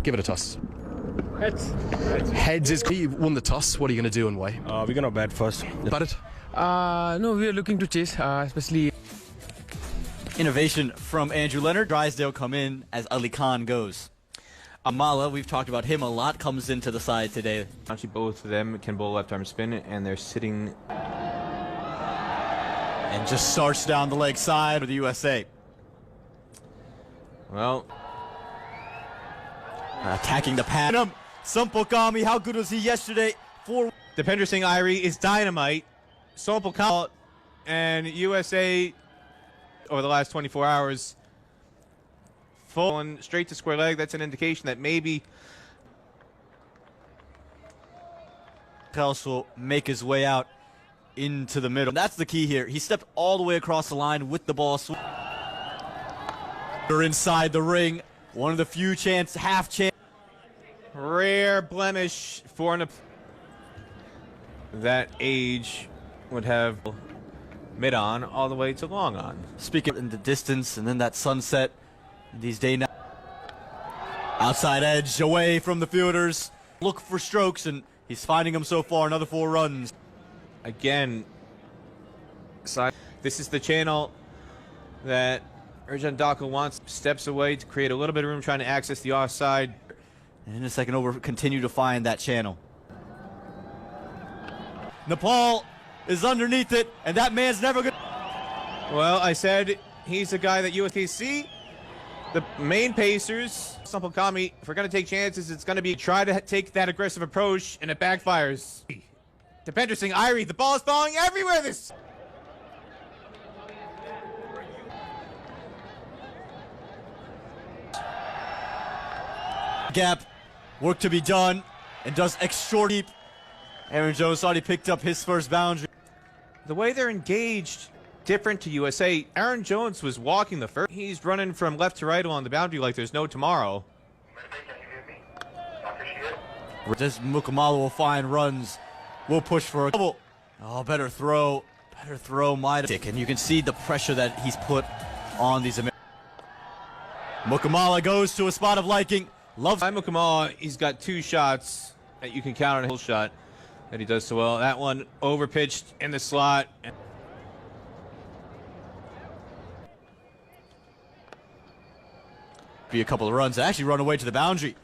Give it a toss. Heads. Heads is... You won the toss. What are you going to do and why? We're gonna bat first. Bat it? No, we are looking to chase, especially... Innovation from Andrew Leonard. Drysdale come in as Ali Khan goes. Amala, we've talked about him a lot, comes into the side today. Actually, both of them can bowl left arm spin, and they're sitting... And just starts down the leg side of the USA. Well... attacking the pad. Sampokami, how good was he yesterday? Dipender Singh Irie is dynamite. Sompal Kamal and USA over the last 24 hours full and straight to square leg. That's an indication that maybe Kels will make his way out into the middle. That's the key here. He stepped all the way across the line with the ball. They're inside the ring. One of the few half chance. rare blemish for that age would have mid on all the way to long on. Speaking in the distance and then that sunset these days now. Outside edge away from the fielders. Look for strokes and he's finding them so far. Another 4 runs. Again, this is the channel that Ercan Daka wants. Steps away to create a little bit of room trying to access the offside. And in a second over, continue to find that channel. Nepal is underneath it, and that man's never going to... Well, I said he's a guy that USKC, the main Pacers, Sampal Kami, if we're going to take chances, it's going to be try to take that aggressive approach, and it backfires. Dipender Singh Irie, the ball is falling everywhere this... Gap, work to be done, and does extra deep. Aaron Jones already picked up his first boundary. The way they're engaged, different to USA. Aaron Jones was walking the first. He's running from left to right along the boundary like there's no tomorrow. This Mukamala will find runs. We'll push for a double. Oh, better throw. Better throw, Mighty. And you can see the pressure that he's put on these Americans. Mukamala goes to a spot of liking. Loves Mukamala, he's got 2 shots that you can count on a hill shot that he does so well. That one overpitched in the slot. Be a couple of runs. Actually run away to the boundary.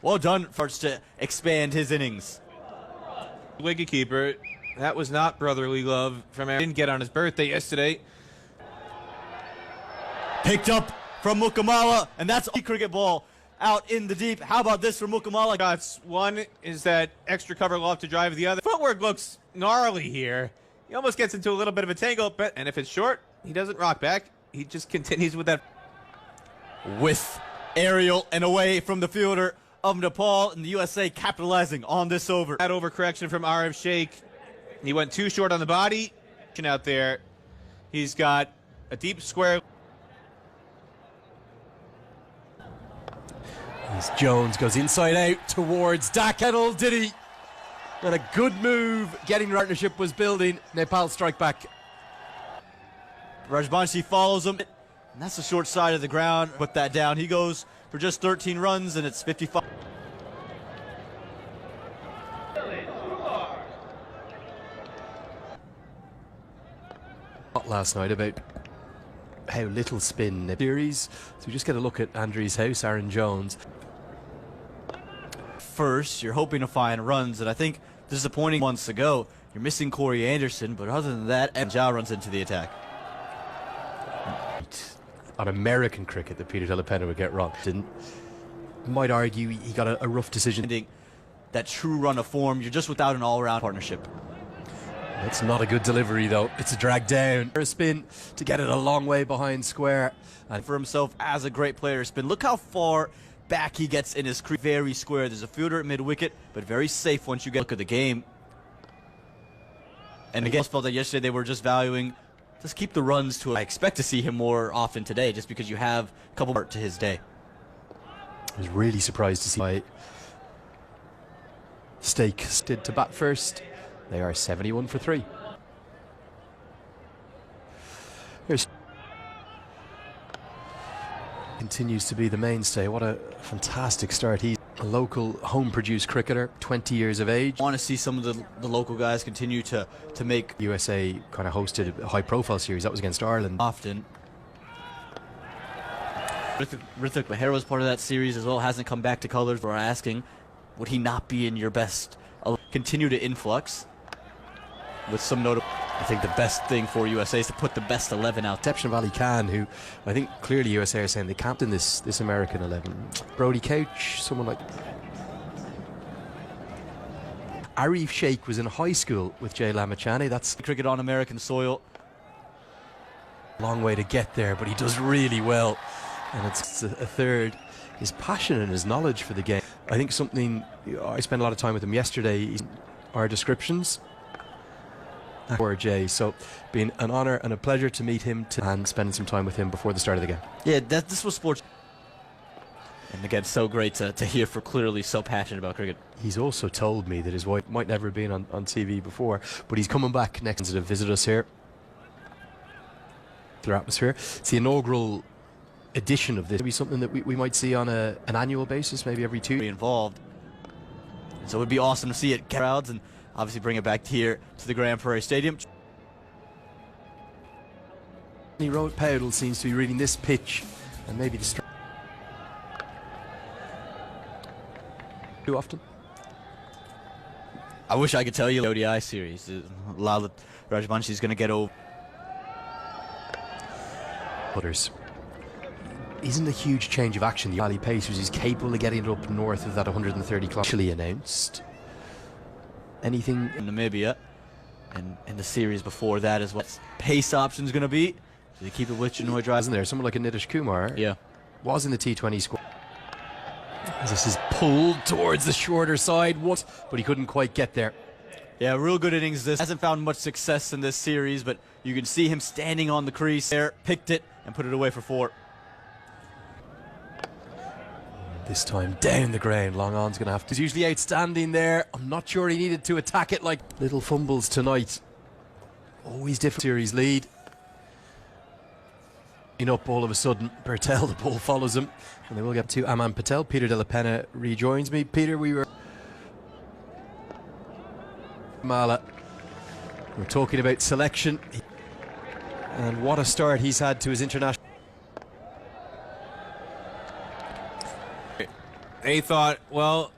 Well done. Starts to expand his innings. Wicketkeeper, that was not brotherly love from Aaron. Didn't get on his birthday yesterday. Picked up from Mukamala, and that's a cricket ball out in the deep. How about this for Mukamala? Shots. One is that extra cover loft to drive the other. Footwork looks gnarly here. He almost gets into a little bit of a tangle, and if it's short, he doesn't rock back. He just continues with that. With aerial and away from the fielder of Nepal, and the USA capitalizing on this over. That overcorrection from Arif Sheikh. He went too short on the body. Out there, he's got a deep square. As Jones goes inside out towards Dakadal Diddy. And a good move. Getting partnership was building. Nepal strike back. Rajbanshi follows him. And that's the short side of the ground. Put that down. He goes for just 13 runs, and it's 55. Last night about how little spin the series. So we just get a look at Andrew's house, Aaron Jones. First, you're hoping to find runs, and I think disappointing months ago, you're missing Corey Anderson, but other than that, Ja runs into the attack. On American cricket that Peter Delapena would get wrong. Might argue he got a rough decision. That true run of form, you're just without an all-around partnership. It's not a good delivery though. It's a drag down. A spin to get it a long way behind square. And for himself as a great player spin, look how far back he gets in his crease. Very square. There's a fielder at mid-wicket, but very safe once you get a look at the game. And again, I felt that yesterday they were just valuing, just keep the runs to it. I expect to see him more often today just because you have a couple more to his day. I was really surprised to see my Stake did to bat first. They are 71 for 3. Here's continues to be the mainstay. What a fantastic start. a local home-produced cricketer, 20 years of age. I want to see some of the local guys continue to make USA kind of hosted a high-profile series. That was against Ireland. often. Rithik Mahera was part of that series as well. Hasn't come back to colours. We're asking, would he not be in your best? Continue to influx with some notable. I think the best thing for USA is to put the best 11 out. Exception of Ali Khan, who I think clearly USA are saying they can't in this American 11. Brody Couch, someone like Arif Sheikh was in high school with Jay Lamachani. That's Cricket on American soil. a long way to get there, but he does really well. And it's a third. His passion and his knowledge for the game. I think something, I spent a lot of time with him yesterday, our descriptions. For Jay, so been an honour and a pleasure to meet him and spending some time with him before the start of the game. Yeah, this was sports. And again, so great to hear for clearly so passionate about cricket. He's also told me that his wife might never have been on TV before, but he's coming back next to visit us here. Their atmosphere. It's the inaugural edition of this. Maybe something that we might see on an annual basis, maybe every 2 Be involved. So it would be awesome to see it crowds and obviously bring it back here to the Grand Prairie Stadium. Road Powell seems to be reading this pitch and maybe the too often. I wish I could tell you the ODI series. Lala Rajbanshi is going to get over. Butters. Isn't a huge change of action. The Ali Pacers is capable of getting it up north of that 130 kilometers. Actually announced. Anything In Namibia and in the series before that is what pace option is going to be. So you keep it with Chinoy Drive. isn't there? Someone like a Nitish Kumar Yeah. was in the T20 squad. As this is pulled towards the shorter side, but he couldn't quite get there. Yeah, real good innings. This hasn't found much success in this series, but you can see him standing on the crease there, picked it and put it away for 4. This time down the ground, Long On's going to have to. He's usually outstanding there. I'm not sure he needed to attack it like little fumbles tonight. Always different series lead. Up all of a sudden, Bertel, the ball follows him. And they will get to Aman Patel. Peter De La Pena rejoins me. Peter, we were... Mala. We're talking about selection. And what a start he's had to his international... They thought, well,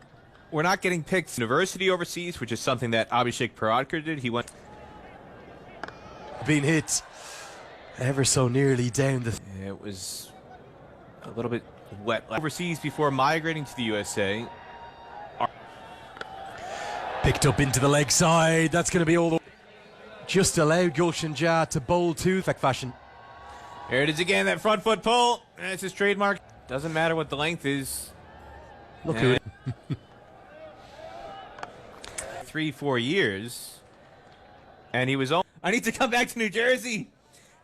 we're not getting picked university overseas, which is something that Abhishek Paradkar did. He went... Being hit ever so nearly down the... It was a little bit wet overseas before migrating to the USA. Picked up into the leg side. That's going to be all the... Just allowed Gulshan Jah to bowl to fashion. There it is again, that front foot pull. That's his trademark. Doesn't matter what the length is. Look who it... 3-4 years. And he was on... I need to come back to New Jersey.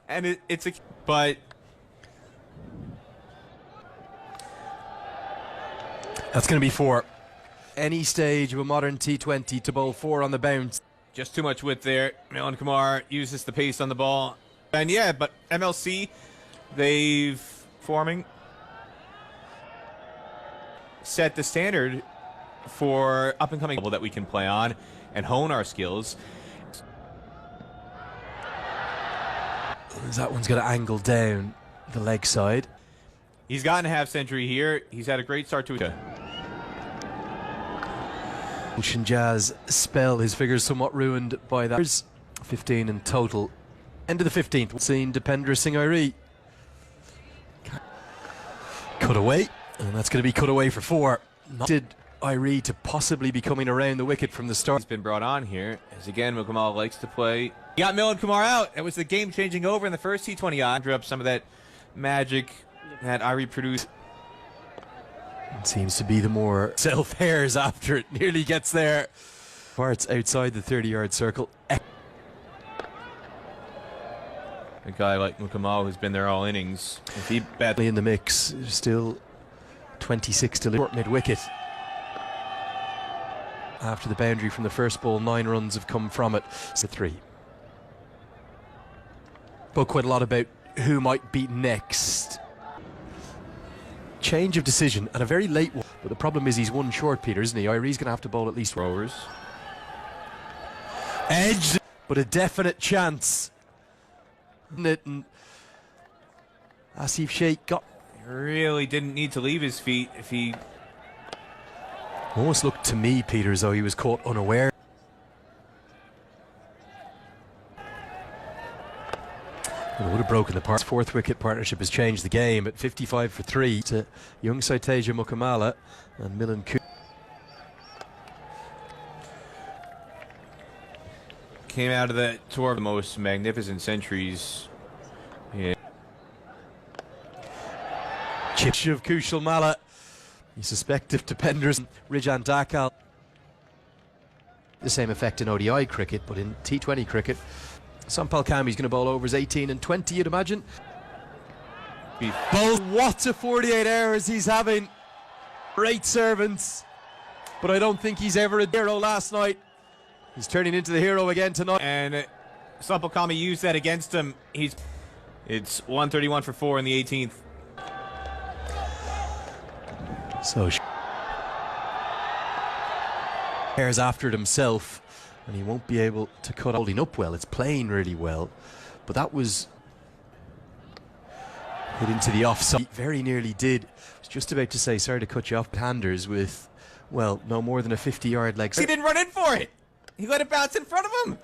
And it's a... But... That's going to be 4. Any stage of a modern T20 to bowl 4 on the bounce. Just too much width there. Milan Kumar uses the pace on the ball. And yeah, but MLC, they've forming set the standard for up-and-coming level that we can play on and hone our skills. That one's going to angle down the leg side. He's gotten a half century here. He's had a great start to it. Gulshan Jah's spell, his figures somewhat ruined by that. There's 15 in total. End of the 15th. Seen Dipendra Singh Airi. Cut away. And that's going to be cut away for 4. Did Airi to possibly be coming around the wicket from the start. He's been brought on here, as again, Mukamal likes to play. He got Milan Kumar out. That was the game changing over in the first T20. Drew up some of that magic that Airi produced. It seems to be the more self-hairs after it nearly gets there. Parts outside the 30-yard circle. A guy like Mukamal who's been there all innings. If he badly In the mix, still 26 to short mid-wicket. After the boundary from the first ball, 9 runs have come from it. It's a 3. Spoke quite a lot about who might beat next. change of decision and a very late one. But the problem is he's one short, Peter, isn't he? Irie's going to have to bowl at least Rowers. edge, but a definite chance. And Asif Sheikh got Really didn't need to leave his feet if he... almost looked to me, Peter, as though he was caught unaware. It would have broken the part. Fourth wicket partnership has changed the game at 55 for 3 to young Saiteja Mukamala and Milan Ku. Came out of the tour of the most magnificent centuries. Yeah. Chip of Kushal Mala. You suspect if Dependers Rijan Dakal. The same effect in ODI cricket, but in T20 cricket, Sampal Kami's going to bowl overs 18 and 20, you'd imagine. Both, what a 48 hours he's having. Great servants, but I don't think he's ever a hero last night. He's turning into the hero again tonight. And Sampal Kami used that against him. It's 131 for 4 in the 18th. So cares after it himself, and he won't be able to cut holding up well. It's playing really well, but that was hit into the offside. Very nearly did. I was just about to say, sorry to cut you off, handers with, well, no more than a 50-yard leg. He didn't run in for it. He let it bounce in front of him.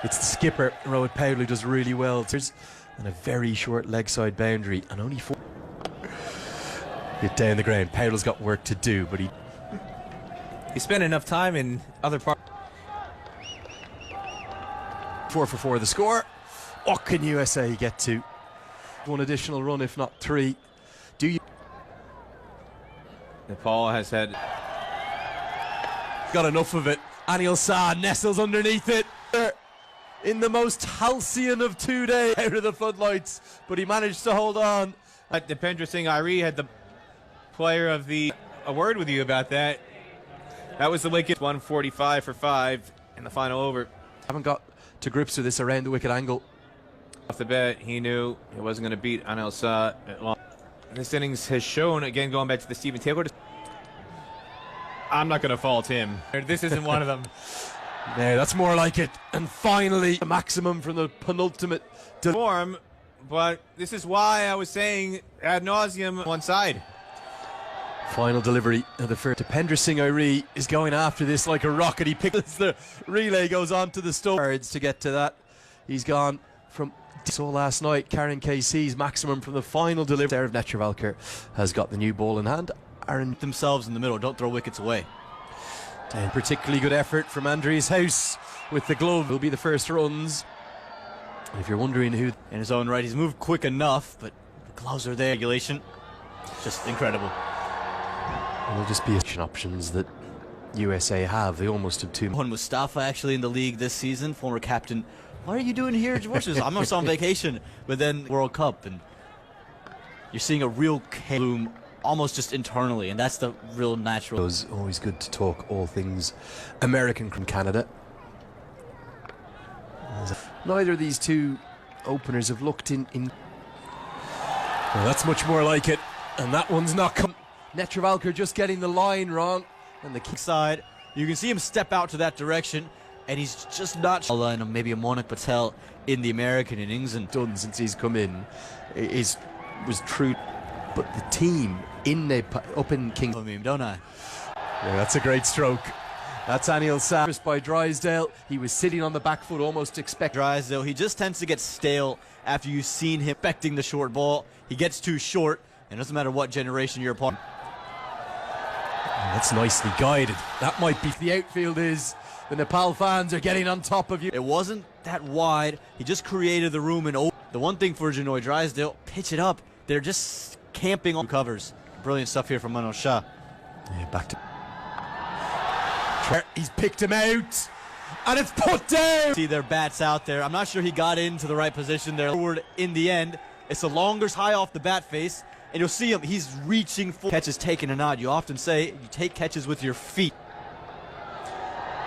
It's the skipper, Rohit Powell, who does really well. And a very short leg side boundary, and only 4. Hit down the ground. Powell's got work to do, but he spent enough time in other parts. 4 for 4 the score. What can USA get to? One additional run, if not 3. Do you? Nepal has had... Got enough of it. Anil Shah nestles underneath it. In the most halcyon of 2 days out of the floodlights, but he managed to hold on. Dipendra Singh Irie had the player of the... A word with you about that. That was the wicket. 145 for 5 in the final over. Haven't got to grips with this around the wicket angle. Off the bat, he knew he wasn't going to beat Anil Shah at long. This innings has shown, again, going back to the Stephen Taylor. I'm not going to fault him. This isn't one of them. Yeah, that's more like it. And finally, the maximum from the penultimate form, but this is why I was saying ad nauseum one side. Final delivery of the first. Dipendra Singh Irie is going after this like a rocket. He picks the relay, goes on to the stump to get to that. He's gone from so last night. Karen KC's maximum from the final delivery. There of Netravalkar has got the new ball in hand. Aaron Themselves in the middle, don't throw wickets away. and particularly good effort from Andreas House with the glove. Will be the first runs. If you're wondering who In his own right, he's moved quick enough, but the gloves are there. Regulation, just incredible. will just be options that USA have. They almost have 2. Mohan Mustafa actually in the league this season, former captain. What are you doing here, George? I'm just on vacation, but then World Cup, and you're seeing a real bloom almost just internally, and that's the real natural. It's always good to talk all things American from Canada. Neither of these two openers have looked in. Well, that's much more like it, and that one's not come. Netravalkar just getting the line wrong, and the kick Side, you can see him step out to that direction, and he's just not. And maybe a Monik Patel in the American innings, and done since he's come in was true, but the team in Nepal, up in King. I mean, don't I? Yeah, that's a great stroke. That's Anil Shah by Drysdale. He was sitting on the back foot, almost expecting. Drysdale, he just tends to get stale after you've seen him expecting the short ball. He gets too short, and it doesn't matter what generation you're a part. That's nicely guided. That might be the outfield is. The Nepal fans are getting on top of you. It wasn't that wide. He just created the room, and the one thing for Janoy Drysdale, pitch it up. They're just camping on covers. Brilliant stuff here from Manoj Shah. Yeah, back to. He's picked him out, and it's put down. See their bats out there. I'm not sure he got into the right position there. Forward in the end. It's a longer high off the bat face, and you'll see him. He's reaching for catches taken or not. You often say you take catches with your feet.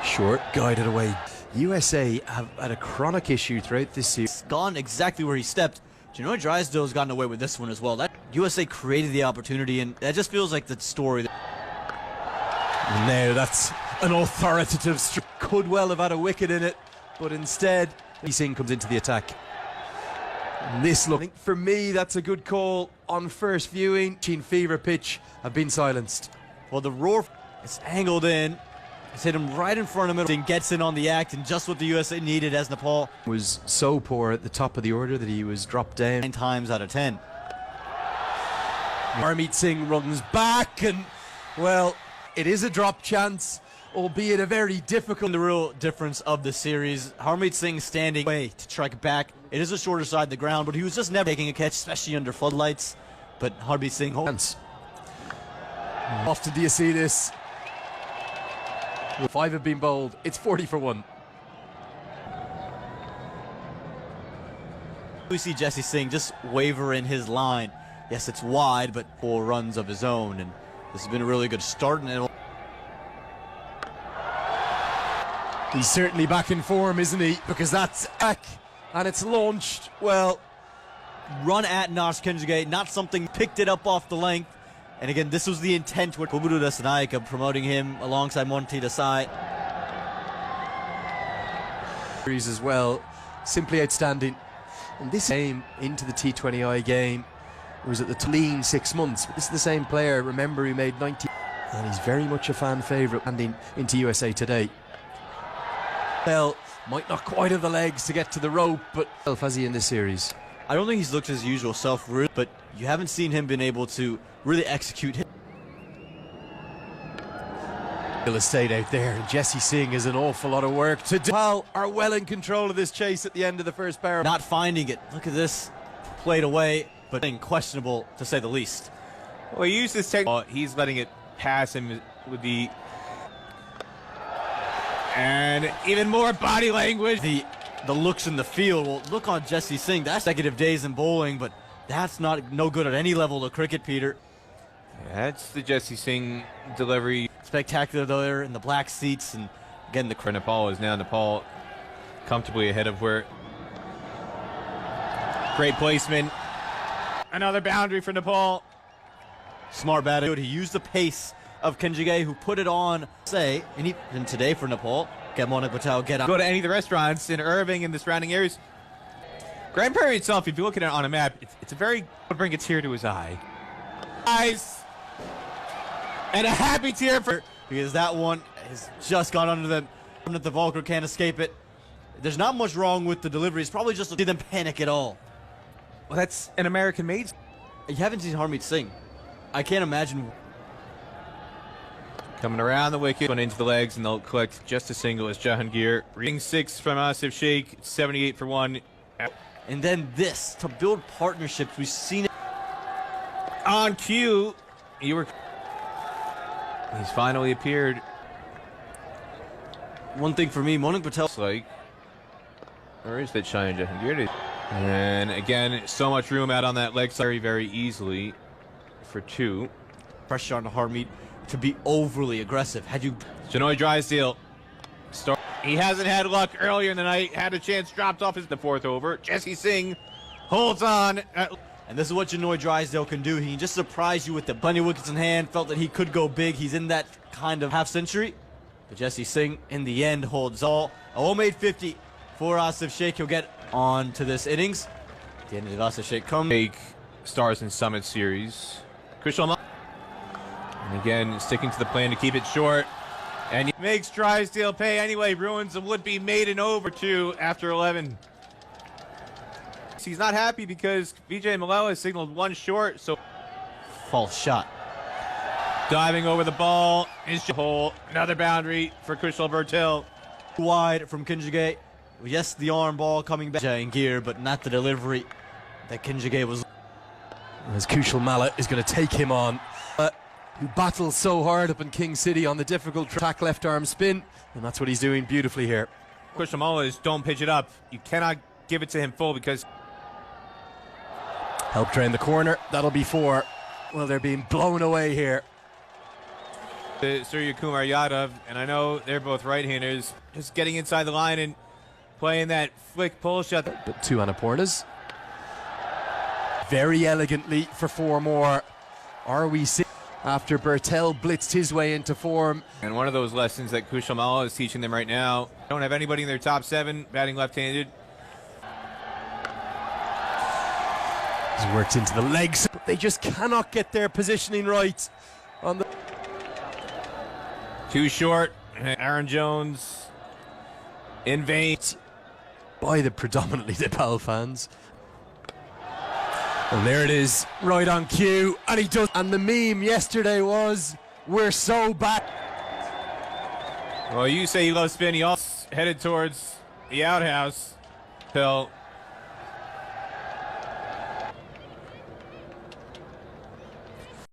Short, guided away. USA have had a chronic issue throughout this season. It's gone exactly where he stepped. Janoy Drysdale's gotten away with this one as well. That USA created the opportunity, and that just feels like the story. Now that's an authoritative stroke. Could well have had a wicket in it, but instead, Singh comes into the attack. And this look, I think for me, that's a good call on first viewing. Fever pitch have been silenced. Well, the roar is angled in. It's hit him right in front of him. And gets in on the act, and just what the USA needed as Nepal Was so poor at the top of the order that he was dropped down 9 times out of 10. Harmeet Singh runs back, and well, it is a drop chance, albeit a very difficult. The real difference of the series, Harmeet Singh standing away to strike back. It is a shorter side of the ground, but he was just never taking a catch, especially under floodlights. But Harmeet Singh holds. Often do you see this? 5 have been bowled. It's 40 for 1. We see Jesse Singh just waver in his line. Yes, it's wide, but 4 runs of his own, and this has been a really good start. And He's certainly back in form, isn't he? Because that's back, and it's launched. Well, run at Nash Kenjige, not something picked it up off the length. And again, this was the intent with Kuburu Dasanaika, promoting him alongside Monty Desai. as well, simply outstanding. And this came into the T20I game. Was at the lean 6 months. But this is the same player, remember, who made 90. And he's very much a fan favourite landing into USA today. Well, might not quite have the legs to get to the rope, but has he in this series? I don't think he's looked his usual self, but you haven't seen him been able to really execute him. He'll have stayed out there, and Jesse Singh has an awful lot of work to do. Nepal are well in control of this chase at the end of the first barrel. Not finding it. Look at this. Played away, but questionable to say the least. Well, he used his technique. He's letting it pass him with the... And even more body language. The looks in the field. Well, look on Jesse Singh. That's consecutive days in bowling, but that's no good at any level of cricket, Peter. Yeah, that's the Jesse Singh delivery. Spectacular there in the black seats, and again the Nepal is now comfortably ahead of where. Great placement. Another boundary for Nepal. Smart batting. He used the pace of Kenjige, who put it on, and today for Nepal, Monik Patel get up. Go to any of the restaurants in Irving and the surrounding areas. Grand Prairie itself, if you look at it on a map, it's a very, bring a tear to his eye. Eyes. And a happy tear for... Because that one has just gone under them. The Volker can't escape it. There's not much wrong with the delivery. It's probably just to see them panic at all. Well, that's an American-made. You haven't seen Harmeet Singh. I can't imagine. Coming around the wicket, going into the legs, and they'll collect just a single as Jahangir. Reading 6 from Asif Sheikh, 78 for 1. And then this, to build partnerships. We've seen it. On cue, he's finally appeared. One thing for me, Monik Patel. Like, where is that Shine Jahangir? And again, so much room out on that leg side very, very easily for 2. Pressure on Harmeet to be overly aggressive. Had you... Janoy Drysdale. He hasn't had luck earlier in the night. Had a chance, dropped off the 4th over. Jesse Singh holds on. And this is what Janoy Drysdale can do. He can just surprise you with the bunny wickets in hand. Felt that he could go big. He's in that kind of half century. But Jesse Singh, in the end, holds all. A well-made 50 for Asif Sheikh. He'll get on to this innings. At the end of Asif Sheikh comes. Big Stars and Summit series. Kushal. And again, sticking to the plan to keep it short. And he makes Drysdale pay anyway. Ruins a would-be maiden over 2 after 11. He's not happy because Vijay Malella has signaled 1 short, so... False shot. Diving over the ball is hole. Another boundary for Kushal Bertel. Wide from Kenjige. Yes, the arm ball coming back in gear, but not the delivery that Kenjige was. As Kushal Mallet is going to take him on. Who battles so hard up in King City on the difficult track left arm spin. And that's what he's doing beautifully here. Kushal Mallet is don't pitch it up. You cannot give it to him full because... Help drain the corner. That'll be 4. Well, they're being blown away here. Surya Kumar Yadav, and I know they're both right-handers, just getting inside the line and playing that flick pull shot. But 2 Annapurnas. very elegantly for 4 more. Are we seeing after Bertel blitzed his way into form? And one of those lessons that Kushamal is teaching them right now. Don't have anybody in their top 7 batting left-handed. He's worked into the legs, but they just cannot get their positioning right on the. Too short. Aaron Jones in vain. By the predominantly Nepal fans. And there it is, right on cue, and he does. And the meme yesterday was, "We're so bad." Well, you say you love spin. He also headed towards the outhouse. Phil.